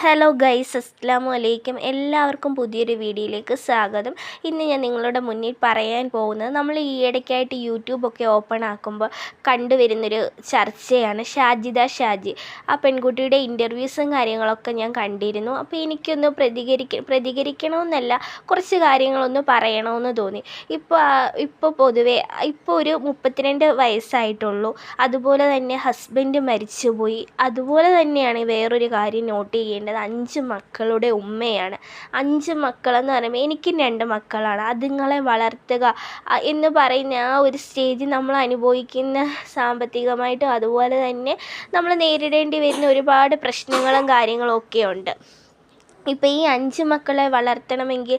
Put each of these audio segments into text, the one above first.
Hello guys, അസ്സലാമു അലൈക്കും. എല്ലാവർക്കും പുതിയൊരു വീഡിയോയിലേക്ക് സ്വാഗതം. ഇന്ന് ഞാൻ നിങ്ങളുടെ മുന്നിൽ പറയാൻ പോകുന്നത് നമ്മൾ ഈയിടയ്ക്കായിട്ട് യൂട്യൂബൊക്കെ ഓപ്പൺ ആക്കുമ്പോൾ കണ്ടുവരുന്നൊരു ചർച്ചയാണ് ഷാജി. ആ പെൺകുട്ടിയുടെ ഇൻ്റർവ്യൂസും കാര്യങ്ങളൊക്കെ ഞാൻ കണ്ടിരുന്നു. അപ്പോൾ എനിക്കൊന്ന് പ്രതികരിക്കണമെന്നല്ല, കുറച്ച് കാര്യങ്ങളൊന്ന് പറയണമെന്ന് തോന്നി. ഇപ്പോൾ പൊതുവെ ഒരു 32 വയസ്സായിട്ടുള്ളൂ. അതുപോലെ തന്നെ ഹസ്ബൻഡ് മരിച്ചുപോയി. അതുപോലെ തന്നെയാണ് വേറൊരു കാര്യം നോട്ട് ചെയ്യേണ്ടത്. 5 മക്കളുടെ ഉമ്മയാണ്. 5 മക്കളെന്ന് പറയുമ്പോൾ എനിക്കും 2 മക്കളാണ്. അതുങ്ങളെ വളർത്തുക എന്ന് പറയുന്ന ആ ഒരു സ്റ്റേജ് നമ്മൾ അനുഭവിക്കുന്ന സാമ്പത്തികമായിട്ടും അതുപോലെ തന്നെ നമ്മൾ നേരിടേണ്ടി വരുന്ന ഒരുപാട് പ്രശ്നങ്ങളും കാര്യങ്ങളും ഒക്കെ ഉണ്ട്. ഇപ്പോൾ ഈ 5 മക്കളെ വളർത്തണമെങ്കിൽ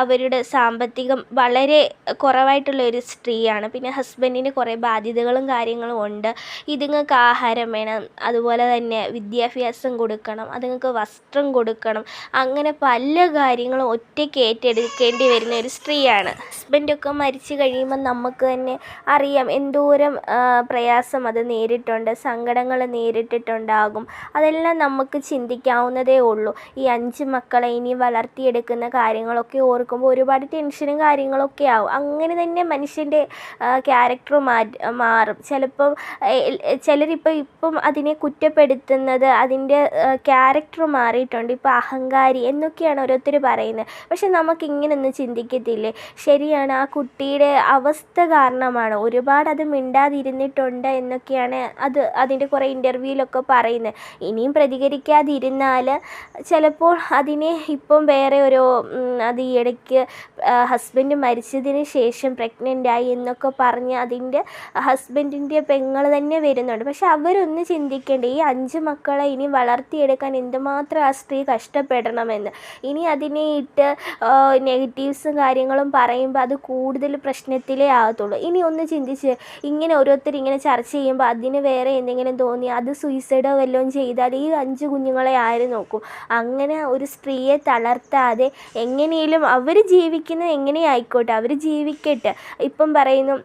അവരുടെ സാമ്പത്തികം വളരെ കുറവായിട്ടുള്ളൊരു സ്ത്രീയാണ്. പിന്നെ ഹസ്ബൻഡിന് കുറേ ബാധ്യതകളും കാര്യങ്ങളും ഉണ്ട്. ഇതുങ്ങൾക്ക് ആഹാരം വേണം, അതുപോലെ തന്നെ വിദ്യാഭ്യാസം കൊടുക്കണം, അതുങ്ങൾക്ക് വസ്ത്രം കൊടുക്കണം. അങ്ങനെ പല കാര്യങ്ങളും ഒറ്റയ്ക്ക് ഏറ്റെടുക്കേണ്ടി വരുന്ന ഒരു സ്ത്രീയാണ്. ഹസ്ബൻഡൊക്കെ മരിച്ചു കഴിയുമ്പോൾ നമുക്ക് തന്നെ അറിയാം എന്തോരം പ്രയാസം അത് നേരിട്ടുണ്ട്, സങ്കടങ്ങൾ നേരിട്ടിട്ടുണ്ടാകും. അതെല്ലാം നമുക്ക് ചിന്തിക്കാവുന്നതേ ഉള്ളൂ. ഈ 5 മക്കളെ ഇനി വളർത്തിയെടുക്കുന്ന കാര്യങ്ങളൊക്കെ ഓർക്കുമ്പോൾ ഒരുപാട് ടെൻഷനും കാര്യങ്ങളൊക്കെ ആവും. അങ്ങനെ തന്നെ മനുഷ്യൻ്റെ ക്യാരക്ടർ മാറും. ചിലപ്പം ഇപ്പം അതിനെ കുറ്റപ്പെടുത്തുന്നത് അതിൻ്റെ ക്യാരക്ടർ മാറിയിട്ടുണ്ട്, ഇപ്പോൾ അഹങ്കാരി എന്നൊക്കെയാണ് ഓരോരുത്തർ പറയുന്നത്. പക്ഷെ നമുക്കിങ്ങനൊന്നും ചിന്തിക്കത്തില്ലേ? ശരിയാണ്, ആ കുട്ടിയുടെ അവസ്ഥ കാരണമാണ് ഒരുപാട് അത് മിണ്ടാതിരുന്നിട്ടുണ്ട് എന്നൊക്കെയാണ് അതിൻ്റെ കുറേ ഇൻ്റർവ്യൂവിലൊക്കെ പറയുന്നത്. ഇനിയും പ്രതികരിക്കാതിരുന്നാൽ ചിലപ്പോൾ അതിനെ ഇപ്പം വേറെ അത് ഈ ഇടയ്ക്ക് ഹസ്ബൻഡ് മരിച്ചതിന് ശേഷം പ്രഗ്നൻ്റായി എന്നൊക്കെ പറഞ്ഞ് അതിൻ്റെ ഹസ്ബൻഡിൻ്റെ പെങ്ങൾ തന്നെ വരുന്നുണ്ട്. പക്ഷെ അവരൊന്ന് ചിന്തിക്കേണ്ടേ, ഈ 5 മക്കളെ ഇനി വളർത്തിയെടുക്കാൻ എന്തുമാത്രം ആ സ്ത്രീ കഷ്ടപ്പെടണമെന്ന്. ഇനി അതിനെ ഇട്ട് നെഗറ്റീവ്സും കാര്യങ്ങളും പറയുമ്പോൾ അത് കൂടുതൽ പ്രശ്നത്തിലേ ആകത്തുള്ളൂ. ഇനി ഒന്ന് ചിന്തിച്ച്, ഇങ്ങനെ ഓരോരുത്തർ ഇങ്ങനെ ചർച്ച ചെയ്യുമ്പോൾ അതിന് വേറെ എന്തെങ്കിലും തോന്നി അത് സൂയിസൈഡോ വല്ലതും ചെയ്താൽ ഈ 5 കുഞ്ഞുങ്ങളെ ആര് നോക്കും? അങ്ങനെ ഒരു സ്ത്രീയെ തളർത്താതെ എങ്ങനെയും അവർ ജീവിക്കുന്നത് എങ്ങനെയായിക്കോട്ടെ, അവർ ജീവിക്കട്ടെ. ഇപ്പം പറയുന്നു,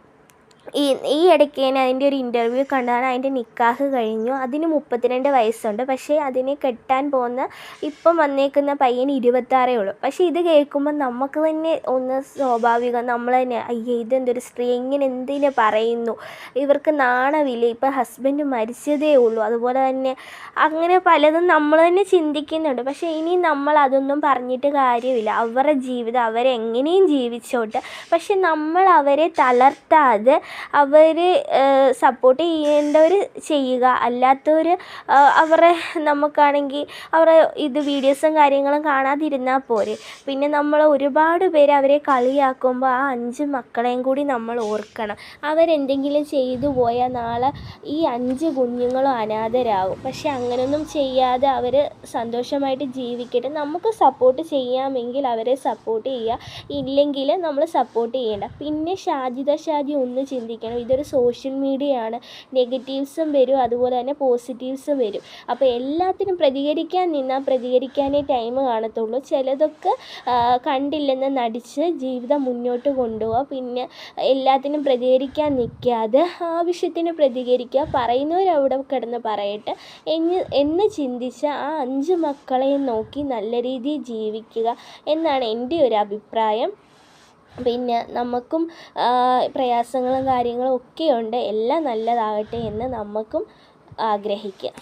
ഈ ഇടയ്ക്ക് തന്നെ അതിൻ്റെ ഒരു ഇൻ്റർവ്യൂ കണ്ടാണ്. അതിൻ്റെ നിക്കാഹ് കഴിഞ്ഞു. അതിന് 32 വയസ്സുണ്ട്. പക്ഷേ അതിനെ കെട്ടാൻ പോകുന്ന ഇപ്പം വന്നേക്കുന്ന പയ്യന് 26 ഉള്ളൂ. പക്ഷേ ഇത് കേൾക്കുമ്പോൾ നമുക്ക് തന്നെ ഒന്ന് സ്വാഭാവികം, നമ്മൾ തന്നെ അയ്യേ ഇതെന്തൊരു സ്ത്രീ, ഇങ്ങനെ എന്തിനു പറയുന്നു, ഇവർക്ക് നാണമില്ല, ഇപ്പം ഹസ്ബൻഡ് മരിച്ചതേ ഉള്ളൂ. അതുപോലെ തന്നെ അങ്ങനെ പലതും നമ്മൾ തന്നെ ചിന്തിക്കുന്നുണ്ട്. പക്ഷേ ഇനി നമ്മൾ അതൊന്നും പറഞ്ഞിട്ട് കാര്യമില്ല. അവരുടെ ജീവിതം അവരെങ്ങനെയും ജീവിച്ചോട്ടെ. പക്ഷെ നമ്മൾ അവരെ തളർത്താതെ അവരെ സപ്പോർട്ട് ചെയ്യേണ്ടവർ ചെയ്യുക. അല്ലാത്തവർ അവരെ നമുക്കാണെങ്കിൽ അവരെ വീഡിയോസും കാര്യങ്ങളും കാണാതിരുന്നാൽ പോരെ. പിന്നെ നമ്മൾ ഒരുപാട് പേര് അവരെ കളിയാക്കുമ്പോൾ ആ 5 മക്കളെയും കൂടി നമ്മൾ ഓർക്കണം. അവരെന്തെങ്കിലും ചെയ്തു പോയാൽ നാളെ ഈ 5 കുഞ്ഞുങ്ങളും അനാഥരാകും. പക്ഷെ അങ്ങനെയൊന്നും ചെയ്യാതെ അവർ സന്തോഷമായിട്ട് ജീവിക്കട്ടെ. നമുക്ക് സപ്പോർട്ട് ചെയ്യാമെങ്കിൽ അവരെ സപ്പോർട്ട് ചെയ്യുക, ഇല്ലെങ്കിൽ നമ്മൾ സപ്പോർട്ട് ചെയ്യേണ്ട. പിന്നെ ഷാജി ഒന്ന് ചിന്തിക്കണം, ഇതൊരു സോഷ്യൽ മീഡിയയാണ്. നെഗറ്റീവ്സും വരും, അതുപോലെ തന്നെ പോസിറ്റീവ്സും വരും. അപ്പോൾ എല്ലാത്തിനും പ്രതികരിക്കാൻ നിന്നാൽ പ്രതികരിക്കാനേ ടൈം കാണത്തുള്ളൂ. ചിലതൊക്കെ കണ്ടില്ലെന്ന് നടിച്ച് ജീവിതം മുന്നോട്ട് കൊണ്ടുപോവുക. പിന്നെ എല്ലാത്തിനും പ്രതികരിക്കാൻ നിൽക്കാതെ ആവശ്യത്തിന് പ്രതികരിക്കുക. പറയുന്നവരവിടെ കിടന്ന് പറയട്ടെ എന്ന് ചിന്തിച്ച് ആ 5 മക്കളെയും നോക്കി നല്ല രീതിയിൽ ജീവിക്കുക എന്നാണ് എൻ്റെ ഒരു അഭിപ്രായം. പിന്നെ നമുക്കും പ്രയാസങ്ങളും കാര്യങ്ങളും ഒക്കെയുണ്ട്. എല്ലാം നല്ലതാകട്ടെ എന്ന് നമുക്കും ആഗ്രഹിക്കാം.